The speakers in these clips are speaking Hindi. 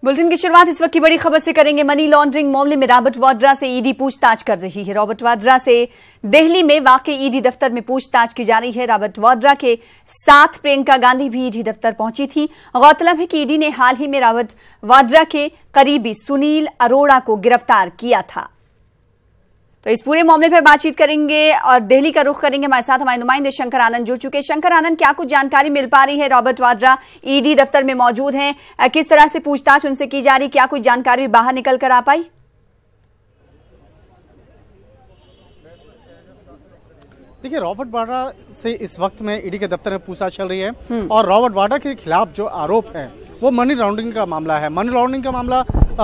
बुलेटिन की शुरुआत इस वक्त की बड़ी खबर से करेंगे। मनी लॉन्ड्रिंग मामले में रॉबर्ट वाड्रा से ईडी पूछताछ कर रही है। रॉबर्ट वाड्रा से दिल्ली में वाकई ईडी दफ्तर में पूछताछ की जा रही है। रॉबर्ट वाड्रा के साथ प्रियंका गांधी भी ईडी दफ्तर पहुंची थी। गौरतलब है कि ईडी ने हाल ही में रॉबर्ट वाड्रा के करीबी सुनील अरोड़ा को गिरफ्तार किया था। तो इस पूरे मामले पर बातचीत करेंगे और दिल्ली का रुख करेंगे। हमारे साथ हमारे नुमाइंदे शंकर आनंद जुड़ चुके हैं। शंकर आनंद, क्या कुछ जानकारी मिल पा रही है? रॉबर्ट वाड्रा ईडी दफ्तर में मौजूद हैं, किस तरह से पूछताछ उनसे की जा रही, क्या कुछ जानकारी बाहर निकल कर आ पाई? देखिए, रॉबर्ट वाड्रा से इस वक्त में ईडी के दफ्तर में पूछताछ चल रही है और रॉबर्ट वाड्रा के खिलाफ जो आरोप है वो मनी लॉन्ड्रिंग का मामला है। मनी लॉन्ड्रिंग का मामला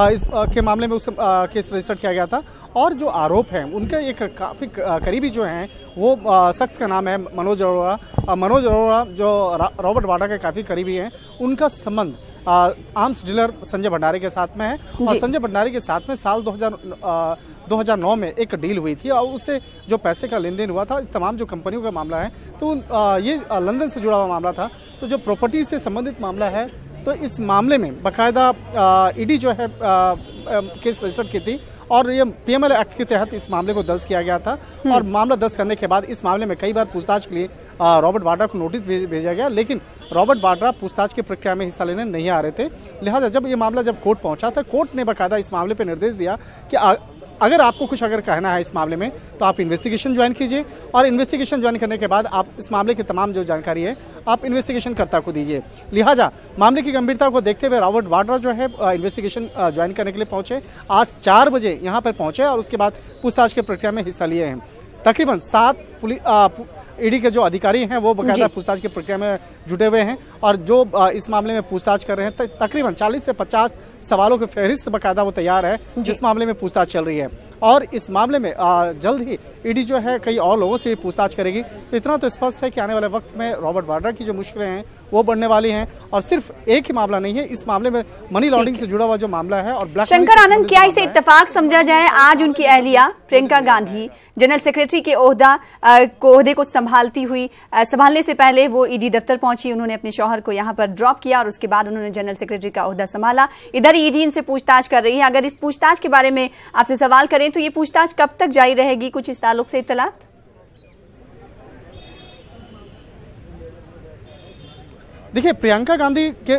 इस के मामले में उसका केस रजिस्टर किया गया था और जो आरोप है उनके एक काफी करीबी जो हैं वो शख्स का नाम है मनोज अरोड़ा। मनोज अरोड़ा जो रॉबर्ट वाड्रा के काफी करीबी हैं, उनका संबंध आर्म्स डीलर संजय भंडारी के साथ में है और संजय भंडारी के साथ में साल 2009 में एक डील हुई थी और उससे जो पैसे का लेन देन हुआ था, तमाम जो कंपनियों का मामला है तो ये लंदन से जुड़ा हुआ मामला था। तो जो प्रॉपर्टी से संबंधित मामला है तो इस मामले में बाकायदा ईडी जो है केस रजिस्टर की थी और ये पीएमएल एक्ट के तहत इस मामले को दर्ज किया गया था और मामला दर्ज करने के बाद इस मामले में कई बार पूछताछ के लिए रॉबर्ट वाड्रा को नोटिस भेजा गया, लेकिन रॉबर्ट वाड्रा पूछताछ की प्रक्रिया में हिस्सा लेने नहीं आ रहे थे। लिहाजा जब ये मामला जब कोर्ट पहुंचा था, कोर्ट ने बाकायदा इस मामले पर निर्देश दिया कि अगर आपको कुछ कहना है इस मामले में तो आप इन्वेस्टिगेशन ज्वाइन कीजिए और इन्वेस्टिगेशन ज्वाइन करने के बाद आप इस मामले की तमाम जो जानकारी है आप इन्वेस्टिगेशन कर्ता को दीजिए। लिहाजा मामले की गंभीरता को देखते हुए रॉबर्ट वाड्रा जो है इन्वेस्टिगेशन ज्वाइन करने के लिए पहुंचे। आज 4 बजे यहाँ पर पहुंचे और उसके बाद पूछताछ की प्रक्रिया में हिस्सा लिए हैं। तकरीबन 7 ईडी के जो अधिकारी हैं वो बाकायदा पूछताछ की प्रक्रिया में जुटे हुए हैं और जो इस मामले में पूछताछ कर रहे हैं तकरीबन 40 से 50 सवालों की फहरिस्त बाकायदा वो तैयार है जिस मामले में पूछताछ चल रही है और इस मामले में जल्द ही ईडी जो है कई और लोगों से पूछताछ करेगी। तो इतना तो स्पष्ट है कि आने वाले वक्त में रॉबर्ट वाड्रा की जो मुश्किलें हैं वो बढ़ने वाली हैं और सिर्फ एक ही मामला नहीं है, इस मामले में मनी लॉन्ड्रिंग से जुड़ा हुआ जो मामला है और ब्लैक। शंकर आनंद, क्या इसे इत्तेफाक समझा जाए आज उनकी अहलिया प्रियंका गांधी जनरल सेक्रेटरी के ओहदे को संभालने से पहले वो ईडी दफ्तर पहुंची, उन्होंने अपने शौहर को यहां पर ड्रॉप किया और उसके बाद उन्होंने जनरल सेक्रेटरी का ओहदा संभाला। इधर ईडी इनसे पूछताछ कर रही है। अगर इस पूछताछ के बारे में आपसे सवाल करें तो ये पूछताछ कब तक जारी रहेगी, कुछ इस ताल्लुक से इत्तलात? देखिए, प्रियंका गांधी के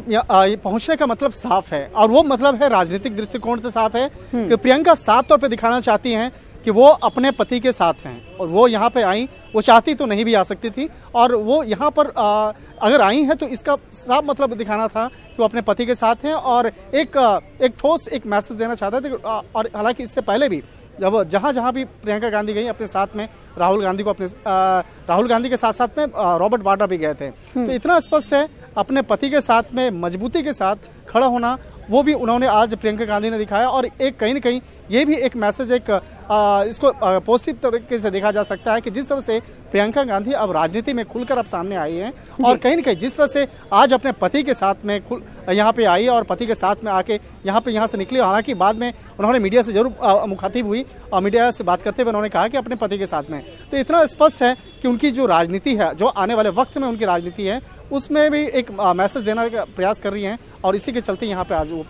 पहुंचने का मतलब साफ है और वो मतलब है राजनीतिक दृष्टिकोण से साफ है कि प्रियंका साफ तौर पे दिखाना चाहती हैं कि वो अपने पति के साथ हैं और वो यहाँ पे आई। वो चाहती तो नहीं भी आ सकती थी और वो यहाँ पर अगर आई हैं तो इसका साफ मतलब दिखाना था कि वो अपने पति के साथ हैं और एक ठोस एक मैसेज देना चाहते थे। और हालांकि इससे पहले भी जब जहाँ भी प्रियंका गांधी गई अपने साथ में राहुल गांधी के साथ साथ में रॉबर्ट वाड्रा भी गए थे। तो इतना स्पष्ट है अपने पति के साथ में मजबूती के साथ खड़ा होना वो भी उन्होंने आज प्रियंका गांधी ने दिखाया और एक कहीं न कहीं ये भी एक मैसेज इसको पॉजिटिव तरीके से देखा जा सकता है कि जिस तरह से प्रियंका गांधी अब राजनीति में खुलकर अब सामने आई हैं और कहीं न कहीं जिस तरह से आज अपने पति के साथ में यहाँ पे आई और पति के साथ में आके यहाँ से निकली। हालांकि बाद में उन्होंने मीडिया से जरूर मुखातिब हुई और मीडिया से बात करते हुए उन्होंने कहा कि अपने पति के साथ में। तो इतना स्पष्ट है कि उनकी जो राजनीति है, जो आने वाले वक्त में उनकी राजनीति है, उसमें भी एक मैसेज देने का प्रयास कर रही हैं और इसी के चलते यहाँ पे आज वो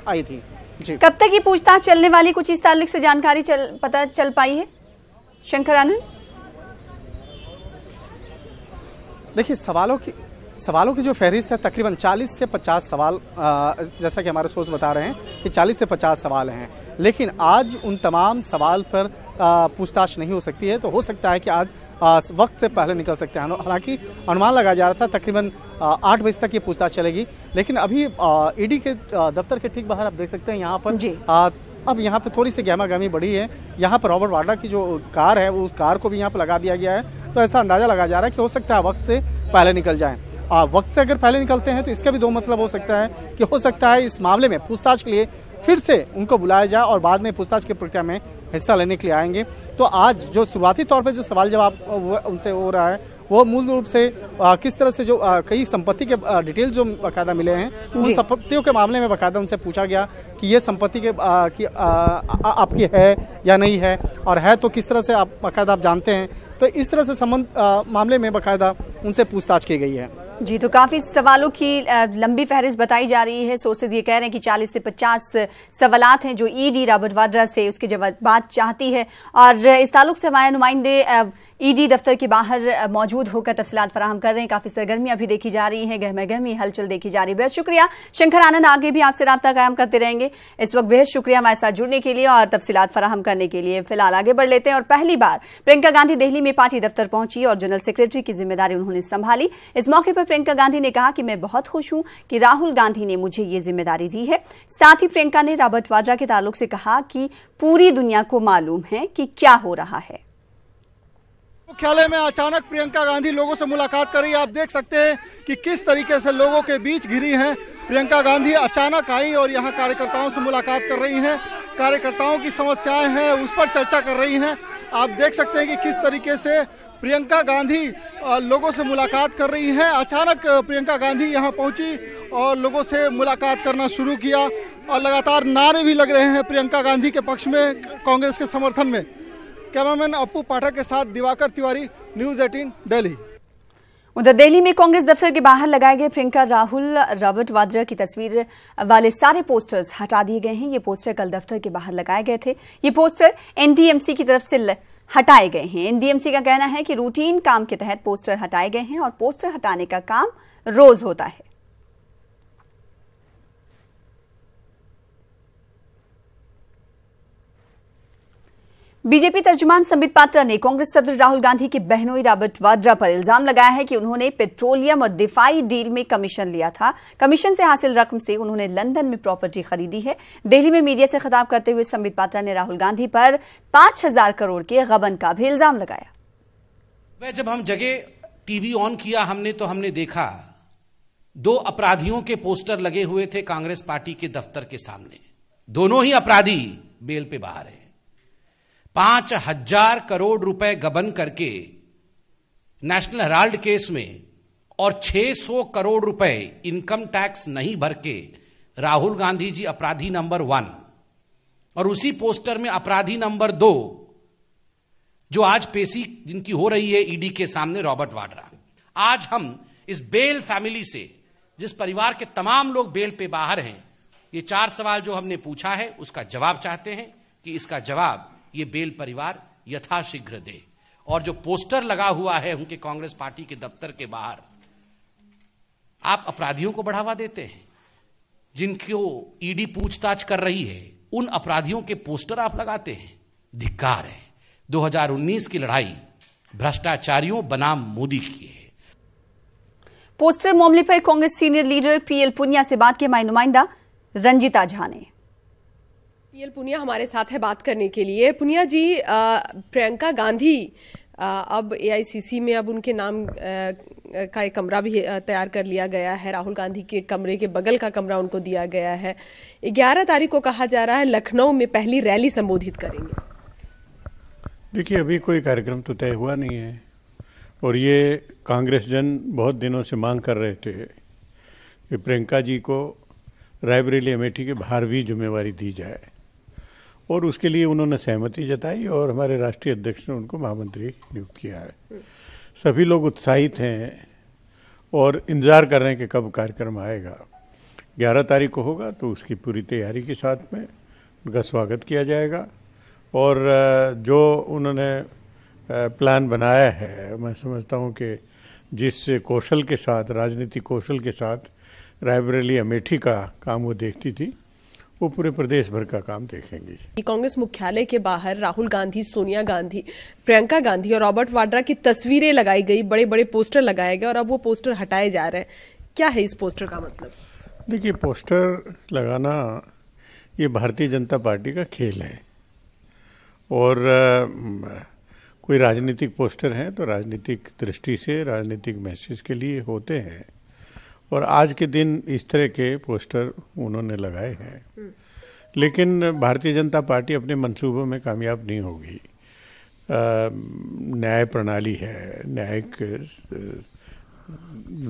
आई थी। जी, कब तक ये पूछताछ चलने वाली, कुछ इस ताल्लुक से जानकारी पता चल पाई है शंकर आनंद? देखिए, सवालों की जो फहरिस्त है तकरीबन 40 से 50 सवाल, जैसा कि हमारे सोर्स बता रहे हैं कि 40 से 50 सवाल हैं, लेकिन आज उन तमाम सवाल पर पूछताछ नहीं हो सकती है। तो हो सकता है कि आज वक्त से पहले निकल सकते हैं। हालांकि अनुमान लगाया जा रहा था तकरीबन 8 बजे तक ये पूछताछ चलेगी, लेकिन अभी ईडी के दफ्तर के ठीक बाहर आप देख सकते हैं यहाँ पर अब यहाँ पे थोड़ी सी गहमागहमी बढ़ी है। यहाँ पर रॉबर्ट वाड्रा की जो कार है उस कार को भी यहाँ पर लगा दिया गया है। तो ऐसा अंदाजा लगाया जा रहा है कि हो सकता है वक्त से पहले निकल जाएं। वक्त से अगर पहले निकलते हैं तो इसका भी 2 मतलब हो सकता है कि हो सकता है इस मामले में पूछताछ के लिए फिर से उनको बुलाया जाए और बाद में पूछताछ की प्रक्रिया में हिस्सा लेने के लिए आएंगे। तो आज जो शुरुआती तौर पे जो सवाल जवाब उनसे हो रहा है वो मूल रूप से किस तरह से जो कई संपत्ति के डिटेल जो बाकायदा मिले हैं उन संपत्तियों के मामले में बाकायदा उनसे पूछा गया कि ये संपत्ति के आपकी है या नहीं है और है तो किस तरह से आप बाकायदा आप जानते हैं। तो इस तरह से संबंध मामले में बाकायदा उनसे पूछताछ की गई है। जी, तो काफी सवालों की लंबी फहरिस्त बताई जा रही है। सोर्सेज ये कह रहे हैं कि 40 से 50 सवालात हैं जो ईडी रॉबर्ट वाड्रा से उसके जवाब चाहती है और इस ताल्लुक से हमारे नुमाइंदे ईडी दफ्तर के बाहर मौजूद होकर तफसीलात फराहम कर रहे हैं। काफी सरगर्मियां भी देखी जा रही हैं, गहमी हलचल देखी जा रही है। बेहद शुक्रिया शंकर आनंद, आगे भी आपसे राब्ता कायम करते रहेंगे। इस वक्त बेहद शुक्रिया हमारे साथ जुड़ने के लिए और तफसीलात फराहम करने के लिए। फिलहाल आगे बढ़ लेते हैं और पहली बार प्रियंका गांधी दिल्ली में पार्टी दफ्तर पहुंची और जनरल सेक्रेटरी की जिम्मेदारी उन्होंने संभाली। इस मौके पर प्रियंका गांधी ने कहा कि मैं बहुत खुश हूं कि राहुल गांधी ने मुझे ये जिम्मेदारी दी है। साथ ही प्रियंका ने रॉबर्ट वाड्रा के ताल्लुक से कहा कि पूरी दुनिया को मालूम है कि क्या हो रहा है। मुख्यालय में अचानक प्रियंका गांधी लोगों से मुलाकात कर रही है। आप देख सकते हैं कि किस तरीके से लोगों के बीच घिरी हैं। प्रियंका गांधी अचानक आई और यहां कार्यकर्ताओं से मुलाकात कर रही हैं। कार्यकर्ताओं की समस्याएं हैं उस पर चर्चा कर रही हैं। आप देख सकते हैं कि किस तरीके से प्रियंका गांधी लोगों से मुलाकात कर रही हैं। अचानक प्रियंका गांधी यहां पहुंची और लोगों से मुलाकात करना शुरू किया और लगातार नारे भी लग रहे हैं प्रियंका गांधी के पक्ष में, कांग्रेस के समर्थन में। कैमरामैन अप्पू पाठक के साथ दिवाकर तिवारी, न्यूज़ 18 दिल्ली। उधर दिल्ली में कांग्रेस दफ्तर के बाहर लगाए गए प्रियंका राहुल रॉबर्ट वाड्रा की तस्वीर वाले सारे पोस्टर्स हटा दिए गए हैं। ये पोस्टर कल दफ्तर के बाहर लगाए गए थे। ये पोस्टर एनडीएमसी की तरफ से हटाए गए हैं। एनडीएमसी का कहना है कि रूटीन काम के तहत पोस्टर हटाए गए हैं और पोस्टर हटाने का काम रोज होता है। बीजेपी तर्जुमान संबित पात्रा ने कांग्रेस सदर राहुल गांधी के बहनोई रॉबर्ट वाड्रा पर इल्जाम लगाया है कि उन्होंने पेट्रोलियम और दिफाई डील में कमीशन लिया था। कमीशन से हासिल रकम से उन्होंने लंदन में प्रॉपर्टी खरीदी है। दिल्ली में मीडिया से खिताब करते हुए संबित पात्रा ने राहुल गांधी पर 5,000 करोड़ के गबन का भी इल्जाम लगाया। जब हम जगह टीवी ऑन किया तो हमने देखा 2 अपराधियों के पोस्टर लगे हुए थे कांग्रेस पार्टी के दफ्तर के सामने। दोनों ही अपराधी बेल पे बाहर है। 5,000 करोड़ रुपए गबन करके नेशनल हेराल्ड केस में और 600 करोड़ रुपए इनकम टैक्स नहीं भर के राहुल गांधी जी अपराधी नंबर 1 और उसी पोस्टर में अपराधी नंबर 2 जो आज पेशी जिनकी हो रही है ईडी के सामने, रॉबर्ट वाड्रा। आज हम इस बेल फैमिली से, जिस परिवार के तमाम लोग बेल पे बाहर हैं, ये 4 सवाल जो हमने पूछा है उसका जवाब चाहते हैं कि इसका जवाब ये बेल परिवार यथाशीघ्र दे। और जो पोस्टर लगा हुआ है उनके कांग्रेस पार्टी के दफ्तर के बाहर, आप अपराधियों को बढ़ावा देते हैं। जिनको ईडी पूछताछ कर रही है उन अपराधियों के पोस्टर आप लगाते हैं। धिक्कार है। 2019 की लड़ाई भ्रष्टाचारियों बनाम मोदी की है। पोस्टर मामले पर Congress senior leader PL Punia से बात की हमारी नुमाइंदा रंजिता झा ने। पीएल पुनिया हमारे साथ है बात करने के लिए। पुनिया जी, प्रियंका गांधी अब एआईसीसी में अब उनके नाम का एक कमरा भी तैयार कर लिया गया है। राहुल गांधी के कमरे के बगल का कमरा उनको दिया गया है। 11 तारीख को कहा जा रहा है लखनऊ में पहली रैली संबोधित करेंगे। देखिए, अभी कोई कार्यक्रम तो तय हुआ नहीं है और ये कांग्रेस जन बहुत दिनों से मांग कर रहे थे कि प्रियंका जी को रायबरेली अमेठी के बाहर भी जिम्मेवारी दी जाए और उसके लिए उन्होंने सहमति जताई और हमारे राष्ट्रीय अध्यक्ष ने उनको महामंत्री नियुक्त किया है। सभी लोग उत्साहित हैं और इंतज़ार कर रहे हैं कि कब कार्यक्रम आएगा। 11 तारीख को होगा तो उसकी पूरी तैयारी के साथ में उनका स्वागत किया जाएगा और जो उन्होंने प्लान बनाया है, मैं समझता हूँ कि जिस कौशल के साथ, राजनीतिक कौशल के साथ रायबरेली अमेठी का काम वो देखती थी, वो पूरे प्रदेश भर का काम देखेंगी। कांग्रेस मुख्यालय के बाहर राहुल गांधी, सोनिया गांधी, प्रियंका गांधी और रॉबर्ट वाड्रा की तस्वीरें लगाई गई, बड़े बड़े पोस्टर लगाए गए और अब वो पोस्टर हटाए जा रहे हैं। क्या है इस पोस्टर का मतलब? देखिए, पोस्टर लगाना ये भारतीय जनता पार्टी का खेल है और कोई राजनीतिक पोस्टर हैं तो राजनीतिक दृष्टि से, राजनीतिक मैसेज के लिए होते हैं और आज के दिन इस तरह के पोस्टर उन्होंने लगाए हैं। लेकिन भारतीय जनता पार्टी अपने मंसूबों में कामयाब नहीं होगी। न्याय प्रणाली है,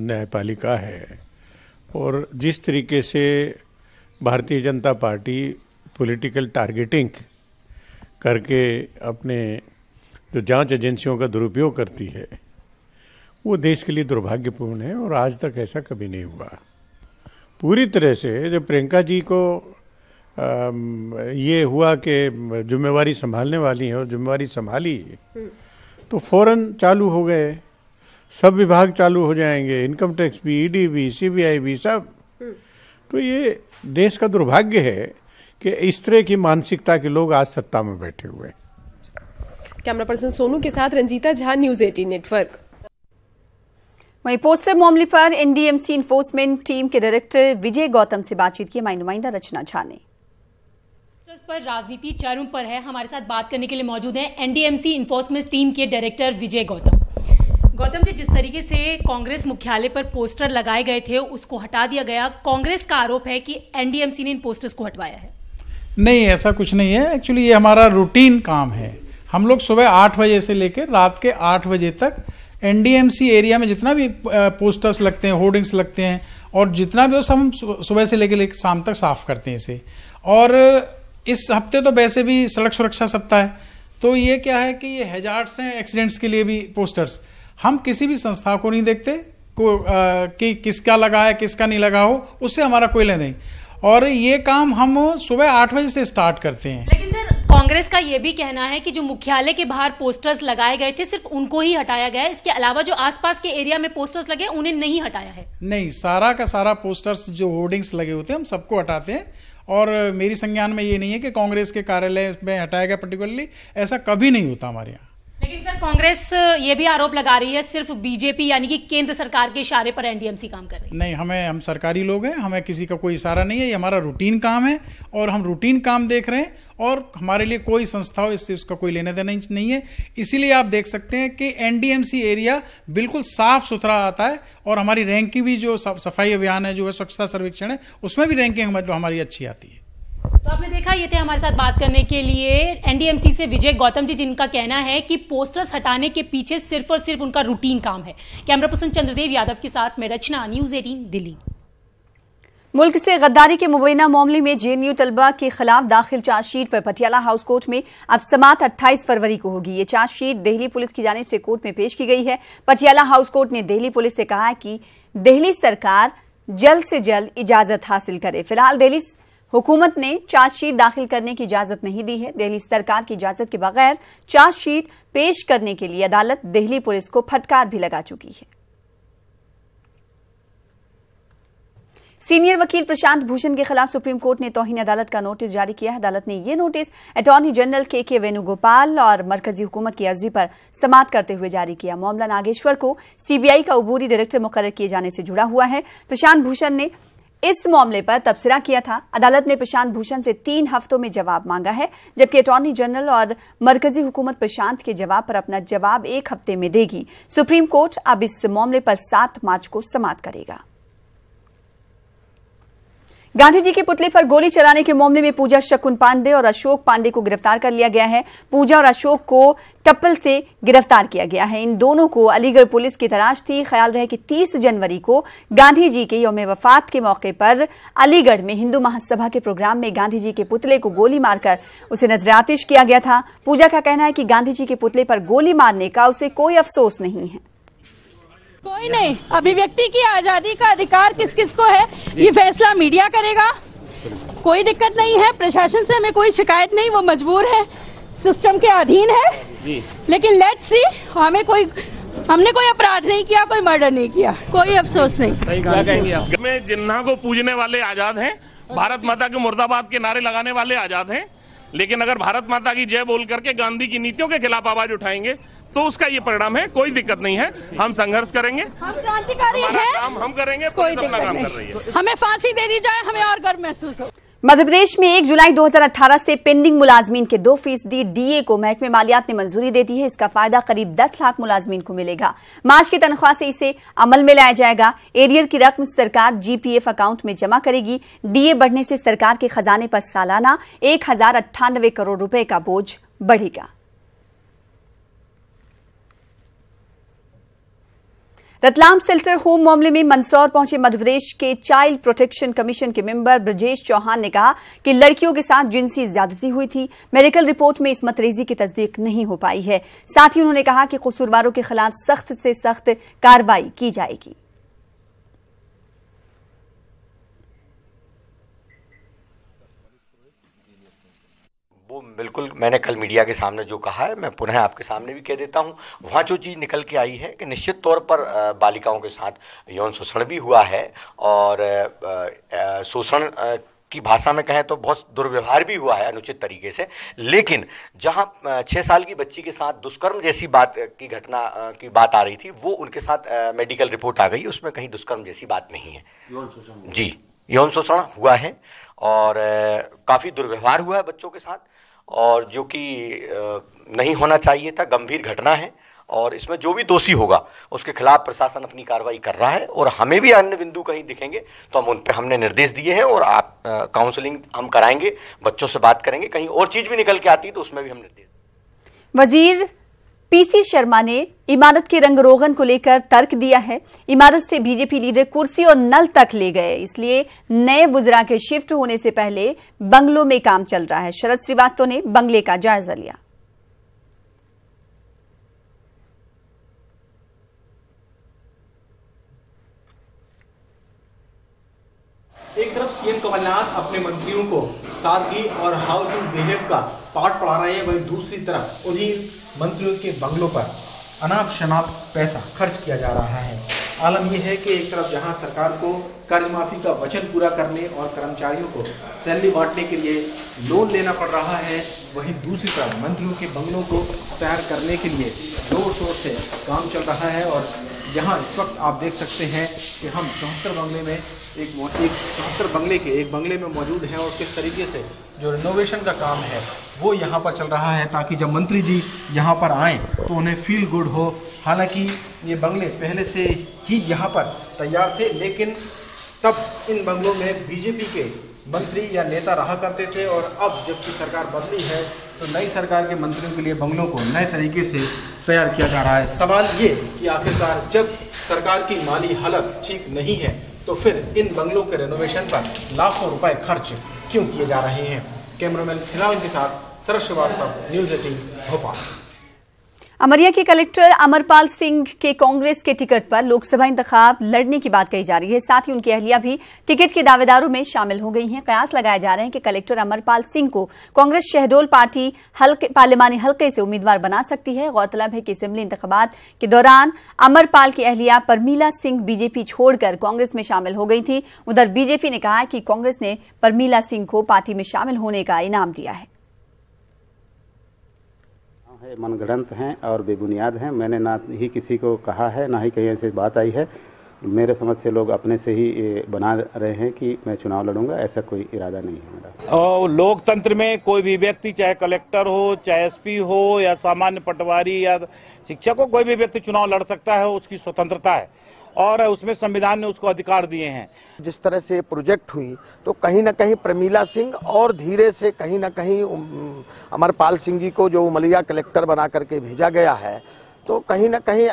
न्यायपालिका है और जिस तरीके से Bharatiya Janata party political targeting करके अपने जो जांच एजेंसियों का दुरुपयोग करती है, वो देश के लिए दुर्भाग्यपूर्ण है और आज तक ऐसा कभी नहीं हुआ। पूरी तरह से जब प्रियंका जी को ये हुआ कि जिम्मेवारी संभालने वाली है और जिम्मेवारी संभाली तो फौरन चालू हो गए, सब विभाग चालू हो जाएंगे, इनकम टैक्स भी, ईडी भी, सीबीआई भी, सब। तो ये देश का दुर्भाग्य है कि इस तरह की मानसिकता के लोग आज सत्ता में बैठे हुए हैं। कैमरा पर्सन सोनू के साथ रंजीता झा, न्यूज़ 18 नेटवर्क। वहीं पोस्टर मामले पर एनडीएमसी इन्फोर्समेंट टीम के डायरेक्टर विजय गौतम से बातचीत की हमारी नुमाइंदा रचना झा ने। पर राजनीति चरम पर है। हमारे साथ बात करने के लिए मौजूद हैं एनडीएमसी इन्फोर्समेंट टीम के डायरेक्टर विजय गौतम। गौतम जी, जिस तरीके से कांग्रेस मुख्यालय पर पोस्टर लगाए गए थे उसको हटा दिया गया, कांग्रेस का आरोप है कि एनडीएमसी ने इन पोस्टर्स को हटवाया है। नहीं, ऐसा कुछ नहीं है। एक्चुअली ये हमारा रूटीन काम है। हम लोग सुबह 8 बजे से लेकर रात के 8 बजे तक एनडीएमसी एरिया में जितना भी पोस्टर्स लगते हैं, होर्डिंग्स लगते हैं और जितना भी हो सब हम सुबह से लेकर शाम तक साफ करते हैं इसे। और इस हफ्ते तो वैसे भी सड़क सुरक्षा सप्ताह है, तो ये क्या है कि ये हैजार्ड्स हैं, एक्सीडेंट्स के लिए भी पोस्टर्स। हम किसी भी संस्था को नहीं देखते कि किसका लगा है किसका नहीं लगा हो, उससे हमारा कोई लेना नहीं। और ये काम हम सुबह 8 बजे से स्टार्ट करते हैं। लेकिन सर, कांग्रेस का ये भी कहना है कि जो मुख्यालय के बाहर पोस्टर्स लगाए गए थे सिर्फ उनको ही हटाया गया है, इसके अलावा जो आसपास के एरिया में पोस्टर्स लगे उन्हें नहीं हटाया है। नहीं, सारा का सारा पोस्टर्स जो होर्डिंग्स लगे होते हैं हम सबको हटाते हैं। और मेरी संज्ञान में ये नहीं है कि कांग्रेस के कार्यालय में हटाया गया पर्टिकुलरली, ऐसा कभी नहीं होता हमारे यहाँ। लेकिन सर, कांग्रेस ये भी आरोप लगा रही है सिर्फ बीजेपी यानी कि केंद्र सरकार के इशारे पर एनडीएमसी काम कर रही है। नहीं, हम सरकारी लोग हैं, हमें किसी का कोई इशारा नहीं है। ये हमारा रूटीन काम है और हम रूटीन काम देख रहे हैं और हमारे लिए कोई संस्था हो इससे उसका कोई लेना देना नहीं है। इसीलिए आप देख सकते हैं कि एनडीएमसी एरिया बिल्कुल साफ सुथरा आता है और हमारी रैंकिंग भी जो सफाई अभियान है, जो है स्वच्छता सर्वेक्षण है, उसमें भी रैंकिंग हमारी अच्छी आती है। तो आपने देखा, ये थे हमारे साथ बात करने के लिए एनडीएमसी से विजय गौतम जी, जिनका कहना है कि पोस्टर्स हटाने के पीछे सिर्फ और सिर्फ उनका रूटीन काम है। कैमरा पर्सन चंद्रदेव यादव के साथ मैं रचना, न्यूज़ 18 दिल्ली। मुल्क से गद्दारी के मुबैना मामले में जेएनयू तलबा के खिलाफ दाखिल चार्जशीट पर पटियाला हाउस कोर्ट में अब समाअत 28 फरवरी को होगी। ये चार्जशीट दिल्ली पुलिस की जानिब से कोर्ट में पेश की गई है। पटियाला हाउस कोर्ट ने दिल्ली पुलिस से कहा है कि दिल्ली सरकार जल्द से जल्द इजाजत हासिल करे। फिलहाल दिल्ली हुकूमत ने चार्जशीट दाखिल करने की इजाजत नहीं दी है। दिल्ली सरकार की इजाजत के बगैर चार्जशीट पेश करने के लिए अदालत दिल्ली पुलिस को फटकार भी लगा चुकी है। सीनियर वकील प्रशांत भूषण के खिलाफ सुप्रीम कोर्ट ने तौहीन अदालत का नोटिस जारी किया है। अदालत ने यह नोटिस अटॉर्नी जनरल के वेणुगोपाल और मरकजी हुकूमत की अर्जी पर समाअत करते हुए जारी किया। मामला नागेश्वर को सीबीआई का अबूरी डायरेक्टर मुकर्रर किए जाने से जुड़ा हुआ है। प्रशांत भूषण ने इस मामले पर तबसरा किया था। अदालत ने प्रशांत भूषण से 3 हफ्तों में जवाब मांगा है, जबकि अटॉर्नी जनरल और मरकजी हुकूमत प्रशांत के जवाब पर अपना जवाब 1 हफ्ते में देगी। सुप्रीम कोर्ट अब इस मामले पर 7 मार्च को समाअत करेगा। गांधी जी के पुतले पर गोली चलाने के मामले में पूजा शकुन पांडे और अशोक पांडे को गिरफ्तार कर लिया गया है। पूजा और अशोक को टप्पल से गिरफ्तार किया गया है। इन दोनों को अलीगढ़ पुलिस की तलाश थी। ख्याल रहे कि 30 जनवरी को गांधी जी के यौम वफात के मौके पर अलीगढ़ में हिंदू महासभा के प्रोग्राम में गांधी जी के पुतले को गोली मारकर उसे नजरातिश किया गया था। पूजा का कहना है कि गांधी जी के पुतले पर गोली मारने का उसे कोई अफसोस नहीं है। कोई नहीं, अभिव्यक्ति की आजादी का अधिकार किस किस को है ये फैसला मीडिया करेगा। कोई दिक्कत नहीं है, प्रशासन से हमें कोई शिकायत नहीं, वो मजबूर है, सिस्टम के अधीन है। लेकिन लेट्स सी, हमने कोई अपराध नहीं किया, कोई मर्डर नहीं किया, कोई अफसोस नहीं। में जिन्ना को पूजने वाले आजाद हैं, भारत माता के मुर्दाबाद के नारे लगाने वाले आजाद हैं, लेकिन अगर भारत माता की जय बोल करके गांधी की नीतियों के खिलाफ आवाज उठाएंगे तो उसका ये परिणाम है। कोई दिक्कत नहीं है, हम संघर्ष करेंगे, हम क्रांतिकारी हैं, काम हम करेंगे, कोई दिक्कत काम नहीं। कर रही है। हमें फांसी दे दी जाए, हमें और गर्व महसूस हो। मध्य प्रदेश में 1 जुलाई 2018 से पेंडिंग मुलाजमीन के 2% डीए को महकमे मालियात ने मंजूरी दे दी है। इसका फायदा करीब 10 लाख मुलाजमीन को मिलेगा। मार्च की तनख्वाह से इसे अमल में लाया जाएगा। एरियर की रकम सरकार जीपीएफ अकाउंट में जमा करेगी। डीए बढ़ने से सरकार के खजाने पर सालाना 1098 करोड़ रुपए का बोझ बढ़ेगा। रतलाम शेल्टर होम मामले में मंदसौर पहुंचे मध्य प्रदेश के चाइल्ड प्रोटेक्शन कमीशन के मेंबर ब्रजेश चौहान ने कहा कि लड़कियों के साथ जिनसी ज्यादती हुई थी। मेडिकल रिपोर्ट में इस्मत रेजी की तस्दीक नहीं हो पाई है। साथ ही उन्होंने कहा कि कसूरवारों के खिलाफ सख्त से सख्त कार्रवाई की जाएगी। वो बिल्कुल मैंने कल मीडिया के सामने जो कहा है मैं पुनः आपके सामने भी कह देता हूँ। वहाँ जो चीज़ निकल के आई है कि निश्चित तौर पर बालिकाओं के साथ यौन शोषण भी हुआ है और शोषण की भाषा में कहें तो बहुत दुर्व्यवहार भी हुआ है अनुचित तरीके से। लेकिन जहाँ 6 साल की बच्ची के साथ दुष्कर्म जैसी घटना की बात आ रही थी, वो उनके साथ मेडिकल रिपोर्ट आ गई, उसमें कहीं दुष्कर्म जैसी बात नहीं है। यौन शोषण जी, यौन शोषण हुआ है और काफ़ी दुर्व्यवहार हुआ है बच्चों के साथ, और जो कि नहीं होना चाहिए था, गंभीर घटना है। और इसमें जो भी दोषी होगा उसके खिलाफ प्रशासन अपनी कार्रवाई कर रहा है और हमें भी अन्य बिंदु कहीं दिखेंगे तो हम उन पे हमने निर्देश दिए हैं और आप काउंसलिंग हम कराएंगे, बच्चों से बात करेंगे। कहीं और चीज भी निकल के आती है तो उसमें भी हम निर्देश। वजीर पीसी शर्मा ने इमारत के रंग रोगन को लेकर तर्क दिया है। इमारत से बीजेपी लीडर कुर्सी और नल तक ले गए, इसलिए नए वुजरा के शिफ्ट होने से पहले बंगलों में काम चल रहा है। शरद श्रीवास्तव ने बंगले का जायजा लिया। एक तरफ सीएम कमलनाथ अपने मंत्रियों को सादगी और हाउ टू बिहेव का पाठ पढ़ा रहे हैं, वहीं दूसरी तरफ उन्हीं मंत्रियों के बंगलों पर अनाप शनाप पैसा खर्च किया जा रहा है। आलम यह है कि एक तरफ जहां सरकार को कर्ज माफी का वचन पूरा करने और कर्मचारियों को सैलरी बांटने के लिए लोन लेना पड़ रहा है, वहीं दूसरी तरफ मंत्रियों के बंगलों को तैयार करने के लिए जोर शोर से काम चल रहा है। और यहाँ इस वक्त आप देख सकते हैं कि हम 74 बंगले में एक बंगले में मौजूद हैं और किस तरीके से जो रिनोवेशन का काम है वो यहाँ पर चल रहा है, ताकि जब मंत्री जी यहाँ पर आएँ तो उन्हें फील गुड हो। हालांकि ये बंगले पहले से ही यहाँ पर तैयार थे, लेकिन तब इन बंगलों में बीजेपी के मंत्री या नेता रहा करते थे और अब जबकि सरकार बदली है तो नई सरकार के मंत्रियों के लिए बंगलों को नए तरीके से तैयार किया जा रहा है। सवाल ये कि आखिरकार जब सरकार की माली हालत ठीक नहीं है तो फिर इन बंगलों के रेनोवेशन पर लाखों रुपए खर्च क्यों किए जा रहे हैं। कैमरामैन खिलावन के साथ शरद श्रीवास्तव, न्यूज़ 18 भोपाल। अमरिया के कलेक्टर अमरपाल सिंह के कांग्रेस के टिकट पर लोकसभा इंतखाब लड़ने की बात कही जा रही है। साथ ही उनकी अहलिया भी टिकट के दावेदारों में शामिल हो गई हैं। कयास लगाए जा रहे हैं कि कलेक्टर अमरपाल सिंह को कांग्रेस शहडोल पार्टी पार्लिमानी हल्के से उम्मीदवार बना सकती है। गौरतलब है कि असेंबली इंतखाबात के दौरान अमरपाल की अहलिया परमीला सिंह बीजेपी छोड़कर कांग्रेस में शामिल हो गई थी। उधर बीजेपी ने कहा कि कांग्रेस ने परमीला सिंह को पार्टी में शामिल होने का इनाम दिया है। मनगढ़ंत हैं और बेबुनियाद हैं। मैंने ना ही किसी को कहा है, ना ही कहीं ऐसी बात आई है। मेरे समझ से लोग अपने से ही बना रहे हैं कि मैं चुनाव लड़ूंगा, ऐसा कोई इरादा नहीं है मेरा। और लोकतंत्र में कोई भी व्यक्ति, चाहे कलेक्टर हो, चाहे एसपी हो या सामान्य पटवारी या शिक्षक हो, कोई भी व्यक्ति चुनाव लड़ सकता है, उसकी स्वतंत्रता है और उसमें संविधान ने उसको अधिकार दिए हैं। जिस तरह से प्रोजेक्ट हुई तो कहीं ना कहीं प्रमीला सिंह और धीरे से कहीं ना कहीं अमरपाल सिंह जी को जो उमलिया कलेक्टर बना करके भेजा गया है, तो कहीं ना कहीं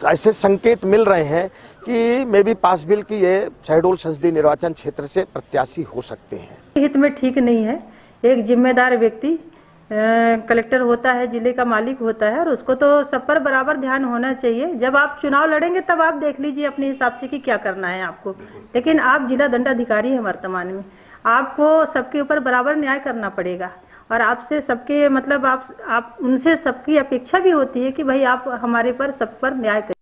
ऐसे संकेत मिल रहे हैं कि मे बी पासबिल की ये शहडोल संसदीय निर्वाचन क्षेत्र से प्रत्याशी हो सकते हैं। हित में ठीक नहीं है। एक जिम्मेदार व्यक्ति कलेक्टर होता है, जिले का मालिक होता है और उसको तो सब पर बराबर ध्यान होना चाहिए। जब आप चुनाव लड़ेंगे तब आप देख लीजिए अपने हिसाब से कि क्या करना है आपको, लेकिन आप जिला दंडाधिकारी हैं वर्तमान में, आपको सबके ऊपर बराबर न्याय करना पड़ेगा और आपसे सबके मतलब आप उनसे सबकी अपेक्षा भी होती है कि भाई आप हमारे पर सब पर न्याय करें।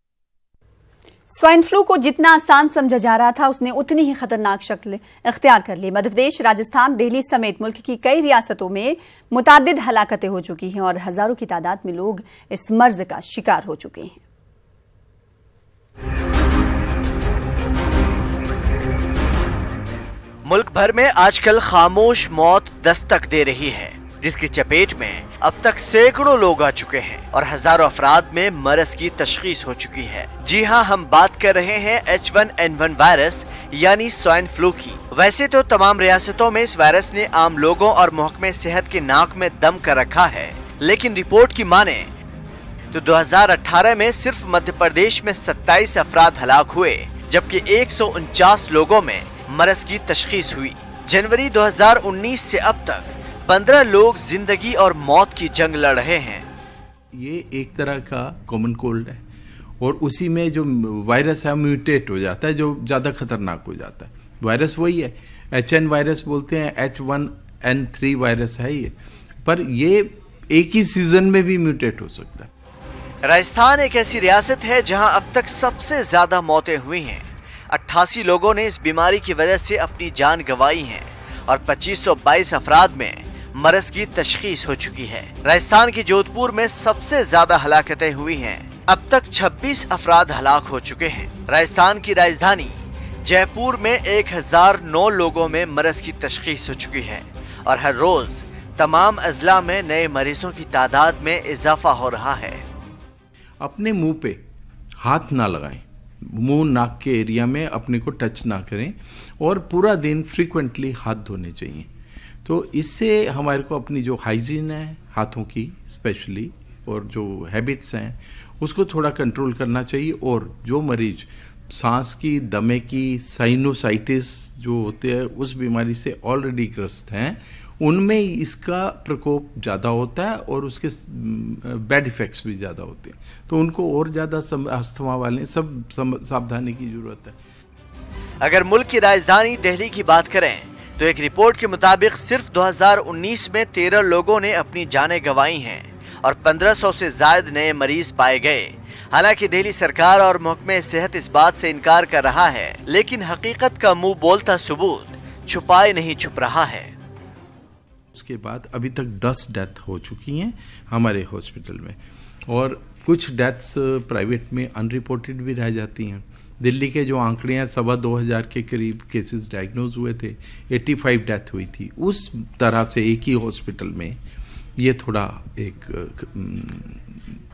स्वाइन फ्लू को जितना आसान समझा जा रहा था उसने उतनी ही खतरनाक शक्ल इख्तियार कर ली। मध्य प्रदेश, राजस्थान, दिल्ली समेत मुल्क की कई रियासतों में मुतादिद हलाकतें हो चुकी हैं और हजारों की तादाद में लोग इस मर्ज का शिकार हो चुके हैं। मुल्क भर में आजकल खामोश मौत दस्तक दे रही है, जिसकी चपेट में अब तक सैकड़ों लोग आ चुके हैं और हजारों अफराद में मरज की तशखीस हो चुकी है। जी हां, हम बात कर रहे हैं H1N1 वायरस यानी स्वाइन फ्लू की। वैसे तो तमाम रियासतों में इस वायरस ने आम लोगों और महकमे सेहत की नाक में दम कर रखा है, लेकिन रिपोर्ट की माने तो 2018 में सिर्फ मध्य प्रदेश में 27 अफराद हलाक हुए, जबकि 149 लोगों में मरज की तशखीस हुई। जनवरी 2019 से अब तक 15 लोग जिंदगी और मौत की जंग लड़ रहे हैं। ये एक तरह का कॉमन कोल्ड है और उसी में जो वायरस है म्यूटेट हो जाता है, जो ज़्यादा खतरनाक हो जाता है। वायरस वही है, HN वायरस बोलते हैं, H1N3 वायरस है ये, पर ये एक ही सीजन में भी म्यूटेट हो सकता है। राजस्थान एक ऐसी रियासत है जहां अब तक सबसे ज्यादा मौतें हुई हैं। 88 लोगों ने इस बीमारी की वजह से अपनी जान गंवाई है और 2522 अफराद में मरज की तशखीस हो चुकी है। राजस्थान की जोधपुर में सबसे ज्यादा हलाकतें हुई हैं। अब तक 26 अफराद हलाक हो चुके हैं। राजस्थान की राजधानी जयपुर में 1009 लोगों में मरज की तशखीस हो चुकी है और हर रोज तमाम अजला में नए मरीजों की तादाद में इजाफा हो रहा है। अपने मुंह पे हाथ ना लगाएं, मुंह नाक के एरिया में अपने को टच ना करें और पूरा दिन फ्रीक्वेंटली हाथ धोने चाहिए। तो इससे हमारे को अपनी जो हाइजीन है हाथों की स्पेशली और जो हैबिट्स हैं उसको थोड़ा कंट्रोल करना चाहिए। और जो मरीज सांस की, दमे की, साइनोसाइटिस जो होते हैं उस बीमारी से ऑलरेडी ग्रस्त हैं, उनमें इसका प्रकोप ज़्यादा होता है और उसके बैड इफ़ेक्ट्स भी ज़्यादा होते हैं। तो उनको और ज़्यादा अस्थमा वाले सब सावधानी की ज़रूरत है। अगर मुल्क की राजधानी दिल्ली की बात करें तो एक रिपोर्ट के मुताबिक सिर्फ 2019 में 13 लोगों ने अपनी जानें गंवाई हैं और 1500 से ज्यादा नए मरीज पाए गए। हालांकि दिल्ली सरकार और महकमे सेहत इस बात से इनकार कर रहा है, लेकिन हकीकत का मुंह बोलता सबूत छुपाए नहीं छुप रहा है। उसके बाद अभी तक 10 डेथ हो चुकी हैं हमारे हॉस्पिटल में और कुछ डेथ्स प्राइवेट में अनरिपोर्टेड भी रह जाती हैं। दिल्ली के जो आंकड़े हैं 2,25,000 के करीब केसेस डायग्नोज हुए थे, 85 डेथ हुई थी। उस तरह से एक ही हॉस्पिटल में ये थोड़ा एक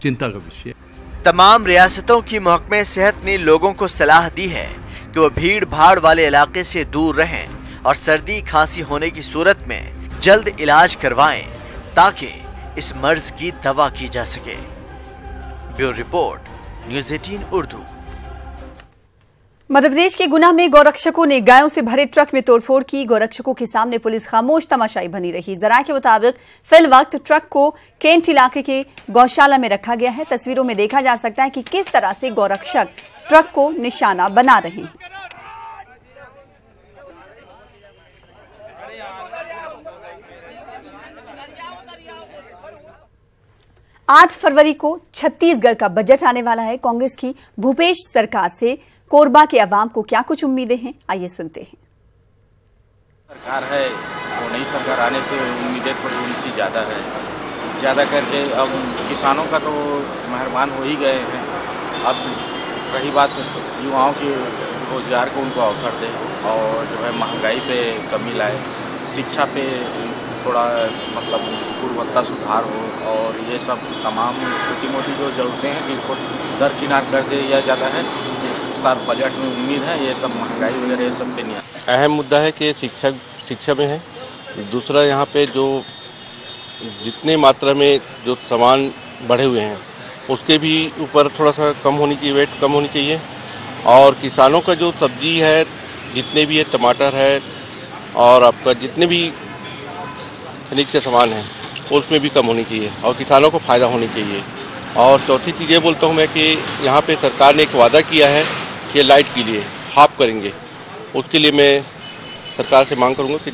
चिंता का विषय है। तमाम रियासतों की महकमे सेहत ने लोगों को सलाह दी है कि वो भीड़ भाड़ वाले इलाके से दूर रहें और सर्दी खांसी होने की सूरत में जल्द इलाज करवाएं ताकि इस मर्ज की दवा की जा सके। Bureau report, news 18 Urdu. Madhya Pradesh के गुना में गौरक्षकों ने गायों से भरे ट्रक में तोड़फोड़ की। गौरक्षकों के सामने पुलिस खामोश तमाशाई बनी रही। जरा के मुताबिक फिल वक्त ट्रक को केंट इलाके के गौशाला में रखा गया है। तस्वीरों में देखा जा सकता है कि किस तरह से गौरक्षक ट्रक को निशाना बना रहे हैं। आठ फरवरी को छत्तीसगढ़ का बजट आने वाला है। कांग्रेस की भूपेश सरकार से कोरबा के अवाम को क्या कुछ उम्मीदें हैं, आइए सुनते हैं। सरकार है वो नई सरकार आने से उम्मीदें थोड़ी उनसे ज़्यादा है। ज़्यादा करके अब किसानों का तो मेहरबान हो ही गए हैं। अब रही बात युवाओं के रोजगार को उनको अवसर दे और जो है महंगाई पे कमी लाए, शिक्षा पे थोड़ा मतलब गुणवत्ता सुधार हो और ये सब तमाम छोटी मोटी जो ज़रूरतें हैं जिनको दरकिनार कर दे या ज़्यादा है। इस साल बजट में उम्मीद है ये सब महंगाई वगैरह ये सब पे नहीं आता। अहम मुद्दा है कि शिक्षा में है। दूसरा यहाँ पे जो जितने मात्रा में जो सामान बढ़े हुए हैं उसके भी ऊपर थोड़ा सा कम होनी चाहिए, वेट कम होनी चाहिए। और किसानों का जो सब्जी है जितने भी है, टमाटर है और आपका जितने भी खनिज के सामान हैं उसमें भी कम होनी चाहिए और किसानों को फ़ायदा होनी चाहिए। और चौथी चीज़ ये बोलता हूँ मैं कि यहाँ पे सरकार ने एक वादा किया है कि लाइट के लिए हाफ करेंगे। उसके लिए मैं सरकार से मांग करूँगा कि